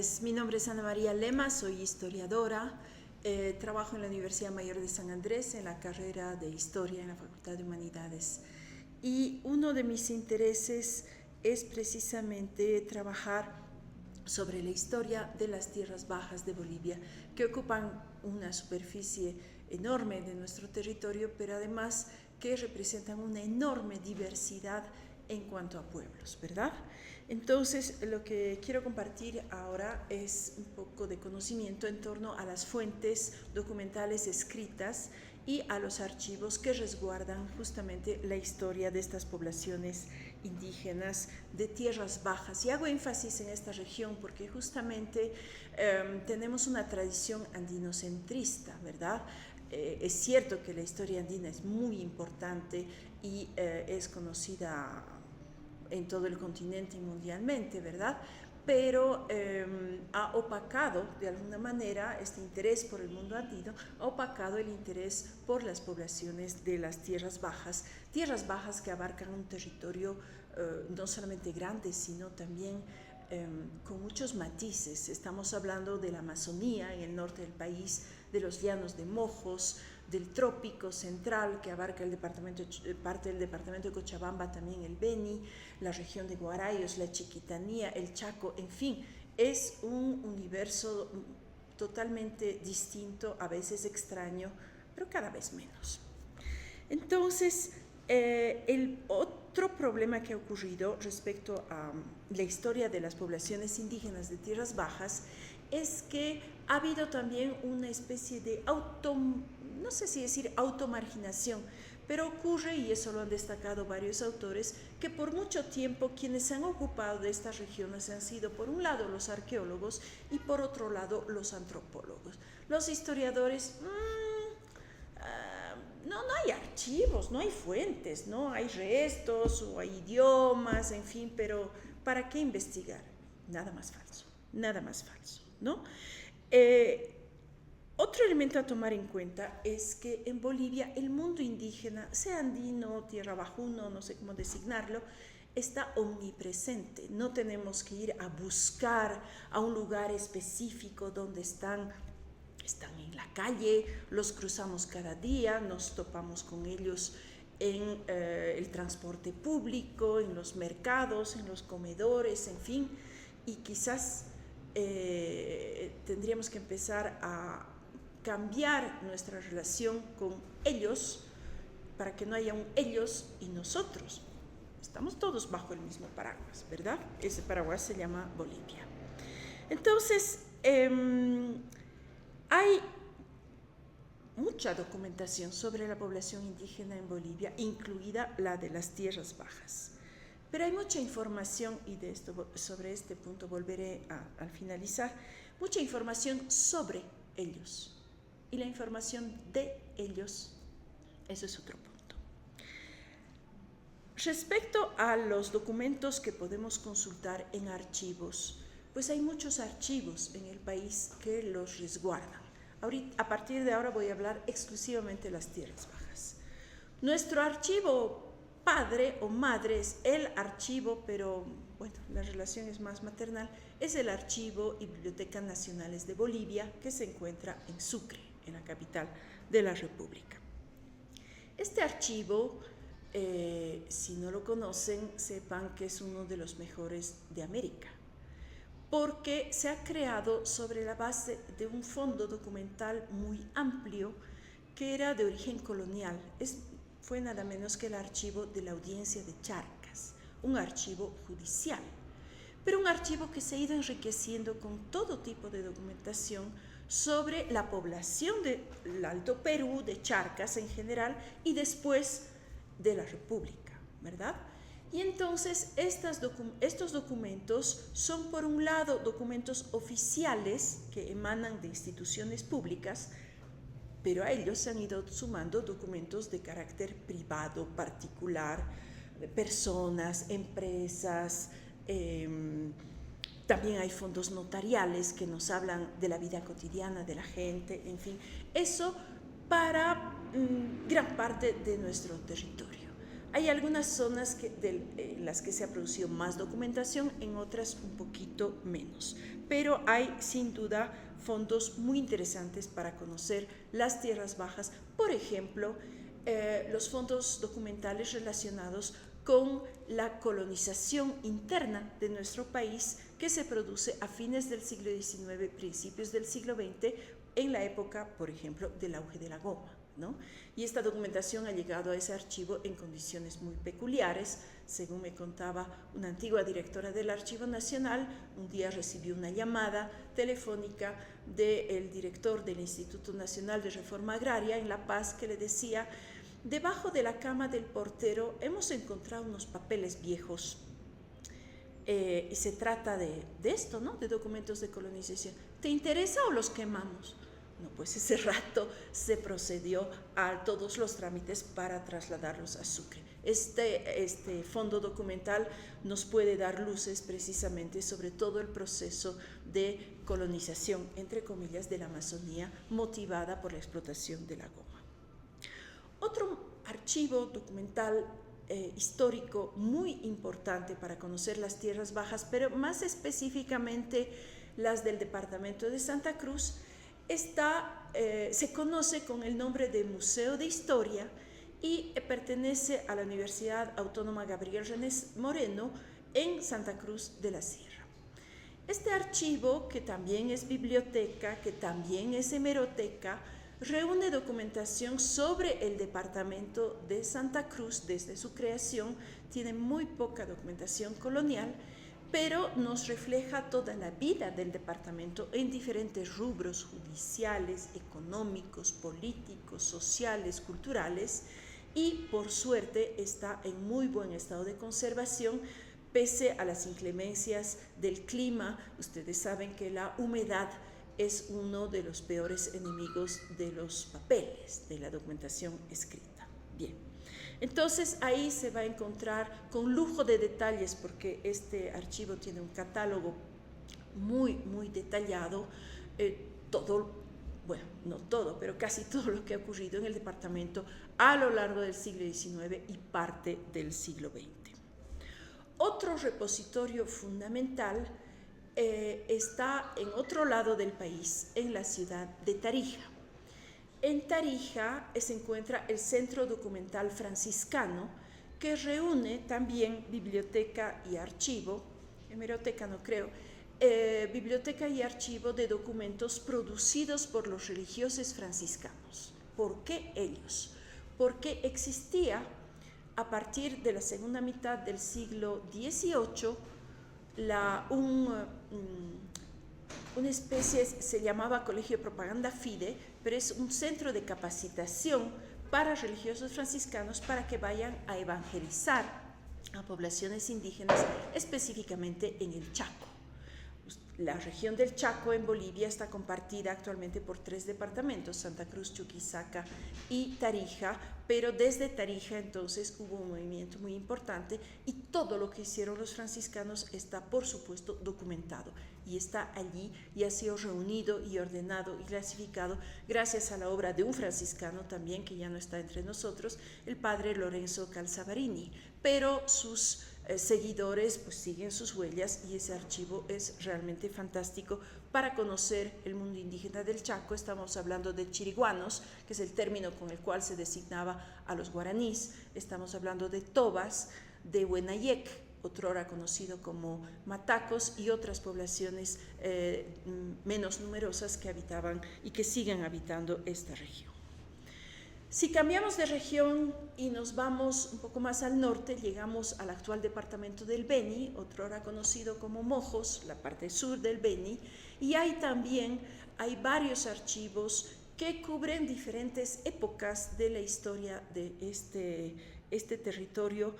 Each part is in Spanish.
tardes. Mi nombre es Ana María Lema, soy historiadora. Trabajo en la Universidad Mayor de San Andrés en la carrera de Historia en la Facultad de Humanidades. Y uno de mis intereses es precisamente trabajar sobre la historia de las tierras bajas de Bolivia, que ocupan una superficie enorme de nuestro territorio, pero además que representan una enorme diversidad en cuanto a pueblos, ¿verdad? Entonces, lo que quiero compartir ahora es un poco de conocimiento en torno a las fuentes documentales escritas y a los archivos que resguardan justamente la historia de estas poblaciones indígenas de tierras bajas. Y hago énfasis en esta región porque justamente tenemos una tradición andinocentrista, ¿verdad? Es cierto que la historia andina es muy importante y es conocida en todo el continente y mundialmente, ¿verdad? Pero ha opacado de alguna manera este interés por el mundo andino, ha opacado el interés por las poblaciones de las tierras bajas que abarcan un territorio no solamente grande, sino también con muchos matices. Estamos hablando de la Amazonía en el norte del país, de los llanos de Mojos, del trópico central que abarca parte del departamento de Cochabamba, también el Beni, la región de Guarayos, la Chiquitanía, el Chaco, en fin, es un universo totalmente distinto, a veces extraño, pero cada vez menos. Entonces, el otro problema que ha ocurrido respecto a la historia de las poblaciones indígenas de tierras bajas es que ha habido también una especie de no sé si decir automarginación, pero ocurre, y eso lo han destacado varios autores, que por mucho tiempo quienes se han ocupado de estas regiones han sido, por un lado, los arqueólogos y por otro lado, los antropólogos. Los historiadores, no hay archivos, no hay fuentes, no hay restos o hay idiomas, en fin, pero ¿para qué investigar? Nada más falso, ¿no? Otro elemento a tomar en cuenta es que en Bolivia el mundo indígena, sea andino, tierra bajuno, no sé cómo designarlo, está omnipresente. No tenemos que ir a buscar a un lugar específico donde están en la calle, los cruzamos cada día, nos topamos con ellos en el transporte público, en los mercados, en los comedores, en fin, y quizás tendríamos que empezar a cambiar nuestra relación con ellos para que no haya un ellos y nosotros. Estamos todos bajo el mismo paraguas, ¿verdad? Ese paraguas se llama Bolivia. Entonces, hay mucha documentación sobre la población indígena en Bolivia, incluida la de las tierras bajas. Pero hay mucha información, y sobre este punto volveré al finalizar, mucha información sobre ellos. Y la información de ellos, eso es otro punto. Respecto a los documentos que podemos consultar en archivos, pues hay muchos archivos en el país que los resguardan. A partir de ahora voy a hablar exclusivamente de las tierras bajas. Nuestro archivo padre o madre es el archivo, pero bueno, la relación es más maternal, es el Archivo y Biblioteca Nacionales de Bolivia, que se encuentra en Sucre, en la capital de la República. Este archivo, si no lo conocen, sepan que es uno de los mejores de América, porque se ha creado sobre la base de un fondo documental muy amplio que era de origen colonial. Fue nada menos que el archivo de la Audiencia de Charcas, un archivo judicial, pero un archivo que se ha ido enriqueciendo con todo tipo de documentación sobre la población del Alto Perú, de Charcas en general, y después de la República, ¿verdad? Y entonces estos documentos son, por un lado, documentos oficiales que emanan de instituciones públicas, pero a ellos se han ido sumando documentos de carácter privado, particular, de personas, empresas, también hay fondos notariales que nos hablan de la vida cotidiana de la gente, en fin, eso para gran parte de nuestro territorio. Hay algunas zonas en las que se ha producido más documentación, en otras un poquito menos, pero hay sin duda fondos muy interesantes para conocer las tierras bajas, por ejemplo, los fondos documentales relacionados con la colonización interna de nuestro país que se produce a fines del siglo XIX, principios del siglo XX, en la época, por ejemplo, del auge de la goma, ¿no? Y esta documentación ha llegado a ese archivo en condiciones muy peculiares. Según me contaba una antigua directora del Archivo Nacional, un día recibió una llamada telefónica del director del Instituto Nacional de Reforma Agraria en La Paz, que le decía: debajo de la cama del portero hemos encontrado unos papeles viejos, y se trata de esto, ¿no? De documentos de colonización. ¿Te interesa o los quemamos? No, pues ese rato se procedió a todos los trámites para trasladarlos a Sucre. Este fondo documental nos puede dar luces precisamente sobre todo el proceso de colonización, entre comillas, de la Amazonía, motivada por la explotación de la goma. Otro archivo documental histórico muy importante para conocer las tierras bajas, pero más específicamente las del departamento de Santa Cruz, se conoce con el nombre de Museo de Historia y pertenece a la Universidad Autónoma Gabriel René Moreno en Santa Cruz de la Sierra. Este archivo, que también es biblioteca, que también es hemeroteca, reúne documentación sobre el departamento de Santa Cruz desde su creación. Tiene muy poca documentación colonial, pero nos refleja toda la vida del departamento en diferentes rubros judiciales, económicos, políticos, sociales, culturales, y por suerte está en muy buen estado de conservación pese a las inclemencias del clima. Ustedes saben que la humedad es uno de los peores enemigos de los papeles, de la documentación escrita. Bien. Entonces ahí se va a encontrar con lujo de detalles, porque este archivo tiene un catálogo muy, muy detallado, todo, bueno, no todo, pero casi todo lo que ha ocurrido en el departamento a lo largo del siglo XIX y parte del siglo XX. Otro repositorio fundamental está en otro lado del país, en la ciudad de Tarija. En Tarija se encuentra el Centro Documental Franciscano, que reúne también biblioteca y archivo, hemeroteca no creo, biblioteca y archivo de documentos producidos por los religiosos franciscanos. ¿Por qué ellos? Porque existía a partir de la segunda mitad del siglo XVIII una especie, se llamaba Colegio de Propaganda Fide, pero es un centro de capacitación para religiosos franciscanos para que vayan a evangelizar a poblaciones indígenas, específicamente en el Chaco. La región del Chaco en Bolivia está compartida actualmente por 3 departamentos, Santa Cruz, Chuquisaca y Tarija, pero desde Tarija entonces hubo un movimiento muy importante y todo lo que hicieron los franciscanos está, por supuesto, documentado y está allí y ha sido reunido y ordenado y clasificado gracias a la obra de un franciscano también, que ya no está entre nosotros, el padre Lorenzo Calzavarini, pero sus seguidores pues siguen sus huellas y ese archivo es realmente fantástico para conocer el mundo indígena del Chaco. Estamos hablando de chiriguanos, que es el término con el cual se designaba a los guaraníes. Estamos hablando de tobas, de Huenayec, otrora conocido como matacos, y otras poblaciones menos numerosas que habitaban y que siguen habitando esta región. Si cambiamos de región y nos vamos un poco más al norte, llegamos al actual departamento del Beni, otrora conocido como Mojos, la parte sur del Beni, y hay varios archivos que cubren diferentes épocas de la historia de este territorio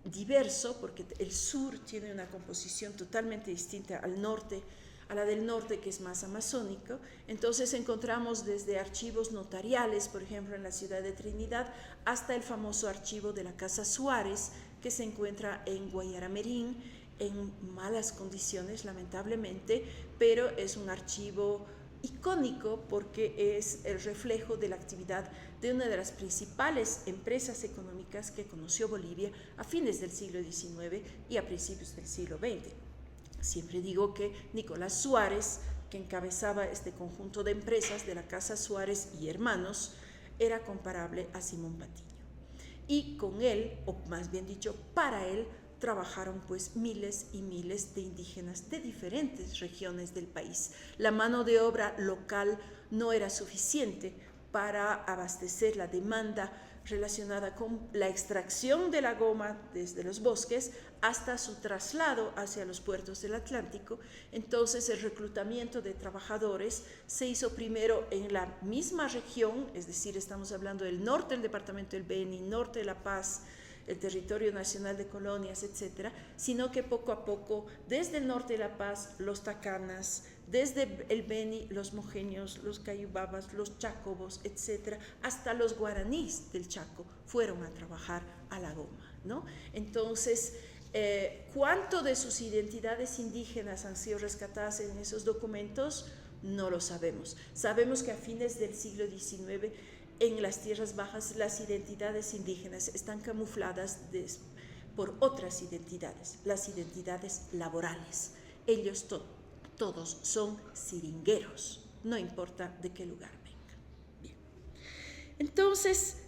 diverso, porque el sur tiene una composición totalmente distinta al norte, a la del norte, que es más amazónico. Entonces encontramos desde archivos notariales, por ejemplo en la ciudad de Trinidad, hasta el famoso archivo de la Casa Suárez, que se encuentra en Guayaramerín, en malas condiciones lamentablemente, pero es un archivo icónico porque es el reflejo de la actividad de una de las principales empresas económicas que conoció Bolivia a fines del siglo XIX y a principios del siglo XX. Siempre digo que Nicolás Suárez, que encabezaba este conjunto de empresas de la Casa Suárez y Hermanos, era comparable a Simón Patiño. Y con él, o más bien dicho, para él, trabajaron pues miles y miles de indígenas de diferentes regiones del país. La mano de obra local no era suficiente para abastecer la demanda relacionada con la extracción de la goma desde los bosques hasta su traslado hacia los puertos del Atlántico. Entonces el reclutamiento de trabajadores se hizo primero en la misma región, es decir, estamos hablando del norte del departamento del Beni, norte de La Paz, el territorio nacional de colonias, etcétera, sino que poco a poco, desde el norte de La Paz, los tacanas, desde el Beni, los mojeños, los cayubabas, los chacobos, etcétera, hasta los guaraníes del Chaco fueron a trabajar a la goma, ¿no? Entonces, ¿cuánto de sus identidades indígenas han sido rescatadas en esos documentos? No lo sabemos. Sabemos que a fines del siglo XIX en las tierras bajas las identidades indígenas están camufladas por otras identidades, las identidades laborales. Ellos todos son siringueros, no importa de qué lugar vengan. Bien. Entonces,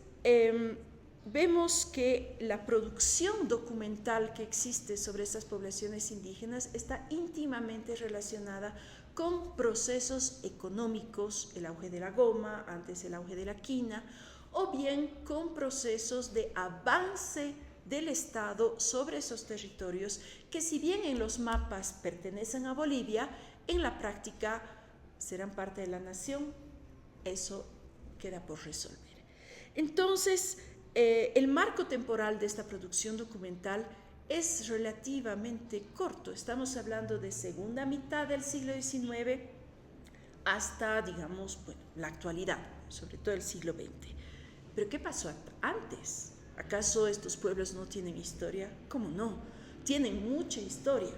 vemos que la producción documental que existe sobre estas poblaciones indígenas está íntimamente relacionada con procesos económicos, el auge de la goma, antes el auge de la quina, o bien con procesos de avance del Estado sobre esos territorios que, si bien en los mapas pertenecen a Bolivia, en la práctica serán parte de la nación. Eso queda por resolver. Entonces, el marco temporal de esta producción documental es relativamente corto. Estamos hablando de segunda mitad del siglo XIX hasta, digamos, bueno, la actualidad, sobre todo el siglo XX. Pero ¿qué pasó antes? ¿Acaso estos pueblos no tienen historia? ¿Cómo no? Tienen mucha historia,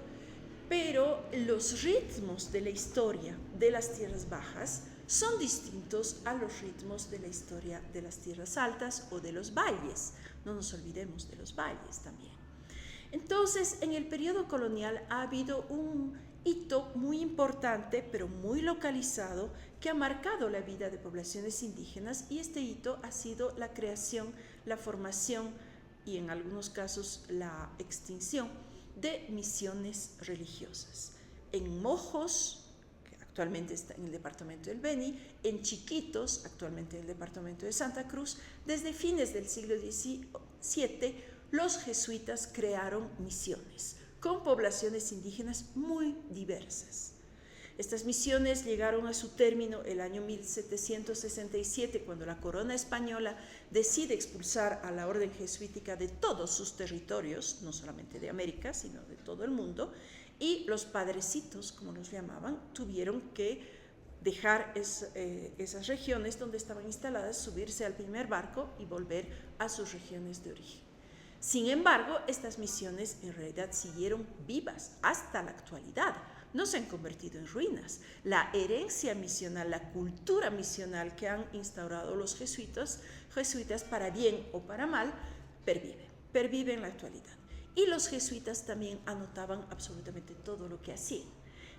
pero los ritmos de la historia de las tierras bajas son distintos a los ritmos de la historia de las tierras altas o de los valles. No nos olvidemos de los valles también. Entonces, en el periodo colonial ha habido un hito muy importante, pero muy localizado, que ha marcado la vida de poblaciones indígenas, y este hito ha sido la creación, la formación y en algunos casos la extinción de misiones religiosas. En Mojos, que actualmente está en el departamento del Beni, en Chiquitos, actualmente en el departamento de Santa Cruz, desde fines del siglo XVII, los jesuitas crearon misiones con poblaciones indígenas muy diversas. Estas misiones llegaron a su término el año 1767, cuando la corona española decide expulsar a la orden jesuítica de todos sus territorios, no solamente de América, sino de todo el mundo, y los padrecitos, como los llamaban, tuvieron que dejar esas regiones donde estaban instaladas, subirse al primer barco y volver a sus regiones de origen. Sin embargo, estas misiones en realidad siguieron vivas hasta la actualidad, no se han convertido en ruinas. La herencia misional, la cultura misional que han instaurado los jesuitas para bien o para mal, pervive en la actualidad. Y los jesuitas también anotaban absolutamente todo lo que hacían.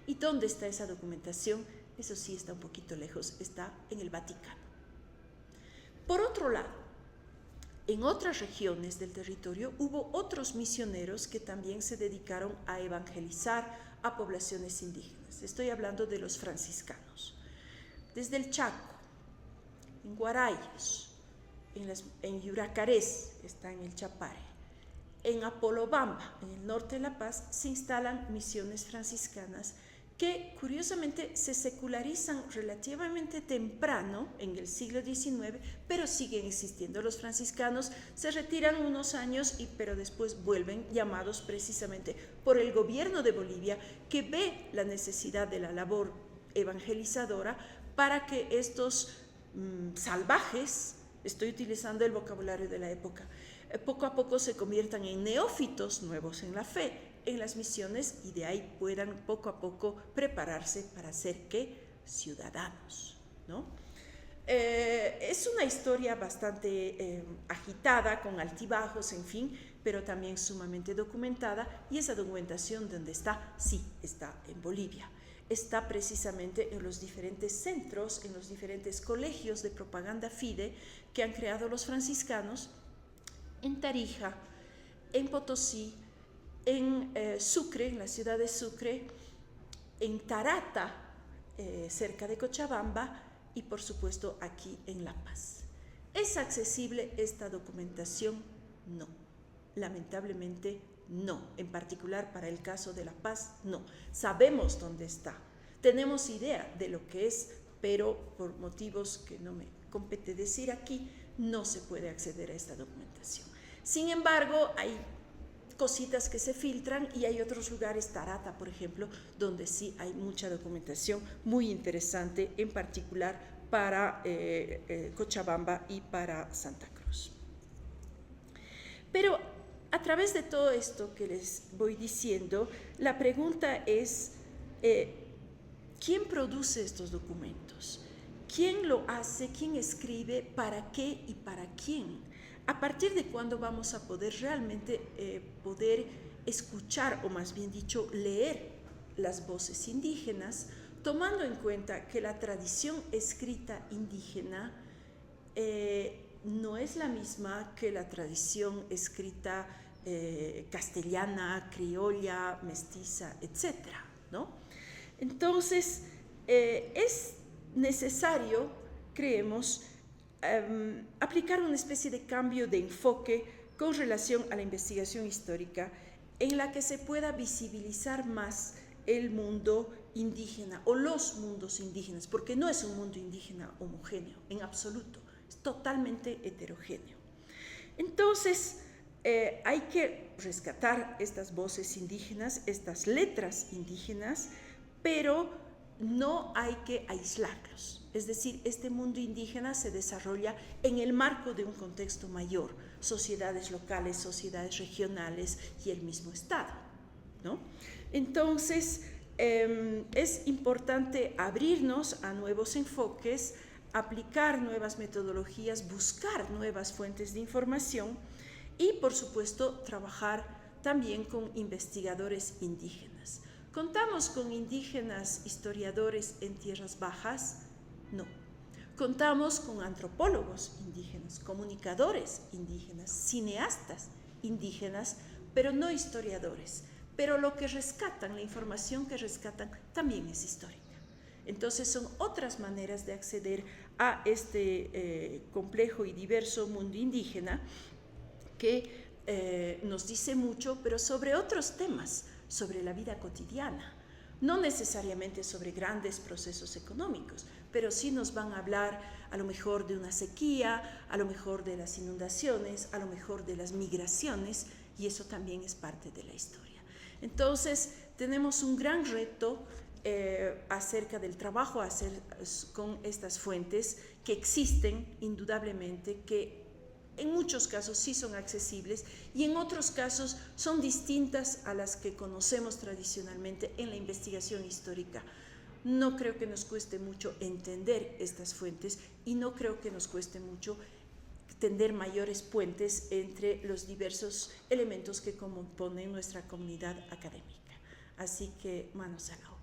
¿Y dónde está esa documentación? Eso sí está un poquito lejos, está en el Vaticano. Por otro lado, en otras regiones del territorio hubo otros misioneros que también se dedicaron a evangelizar a poblaciones indígenas. Estoy hablando de los franciscanos. Desde el Chaco, en Guarayos, en Yuracarés, está en el Chapare, en Apolobamba, en el norte de La Paz, se instalan misiones franciscanas que curiosamente se secularizan relativamente temprano, en el siglo XIX, pero siguen existiendo. Los franciscanos se retiran unos años, pero después vuelven, llamados precisamente por el gobierno de Bolivia, que ve la necesidad de la labor evangelizadora para que estos salvajes, estoy utilizando el vocabulario de la época, poco a poco se conviertan en neófitos nuevos en la fe, en las misiones, y de ahí puedan poco a poco prepararse para ser ¿qué? ciudadanos, ¿no? Es una historia bastante agitada, con altibajos, en fin, pero también sumamente documentada, y esa documentación, ¿dónde está? Sí, está en Bolivia. Está precisamente en los diferentes centros, en los diferentes colegios de propaganda FIDE que han creado los franciscanos, en Tarija, en Potosí, en Sucre, en la ciudad de Sucre, en Tarata, cerca de Cochabamba, y por supuesto aquí en La Paz. ¿Es accesible esta documentación? No, lamentablemente no, en particular para el caso de La Paz, no. Sabemos dónde está, tenemos idea de lo que es, pero por motivos que no me compete decir aquí, no se puede acceder a esta documentación. Sin embargo, hay cositas que se filtran y hay otros lugares, Tarata, por ejemplo, donde sí hay mucha documentación muy interesante, en particular para Cochabamba y para Santa Cruz. Pero a través de todo esto que les voy diciendo, la pregunta es, ¿quién produce estos documentos? ¿Quién lo hace? ¿Quién escribe? ¿Para qué y para quién? ¿A partir de cuándo vamos a poder realmente poder escuchar, o más bien dicho, leer las voces indígenas, tomando en cuenta que la tradición escrita indígena no es la misma que la tradición escrita castellana, criolla, mestiza, etcétera, ¿no? Entonces, es necesario, creemos, aplicar una especie de cambio de enfoque con relación a la investigación histórica, en la que se pueda visibilizar más el mundo indígena o los mundos indígenas, porque no es un mundo indígena homogéneo en absoluto, es totalmente heterogéneo. Entonces, hay que rescatar estas voces indígenas, estas letras indígenas, pero no hay que aislarlos. Es decir, este mundo indígena se desarrolla en el marco de un contexto mayor, sociedades locales, sociedades regionales y el mismo Estado, ¿no? Entonces, es importante abrirnos a nuevos enfoques, aplicar nuevas metodologías, buscar nuevas fuentes de información y, por supuesto, trabajar también con investigadores indígenas. ¿Contamos con indígenas historiadores en tierras bajas? No. Contamos con antropólogos indígenas, comunicadores indígenas, cineastas indígenas, pero no historiadores. Pero lo que rescatan, la información que rescatan, también es histórica. Entonces son otras maneras de acceder a este complejo y diverso mundo indígena que nos dice mucho, pero sobre otros temas, sobre la vida cotidiana, no necesariamente sobre grandes procesos económicos, pero sí nos van a hablar a lo mejor de una sequía, a lo mejor de las inundaciones, a lo mejor de las migraciones, y eso también es parte de la historia. Entonces, tenemos un gran reto acerca del trabajo a hacer con estas fuentes que existen indudablemente, que en muchos casos sí son accesibles y en otros casos son distintas a las que conocemos tradicionalmente en la investigación histórica. No creo que nos cueste mucho entender estas fuentes y no creo que nos cueste mucho tender mayores puentes entre los diversos elementos que componen nuestra comunidad académica. Así que manos a la obra.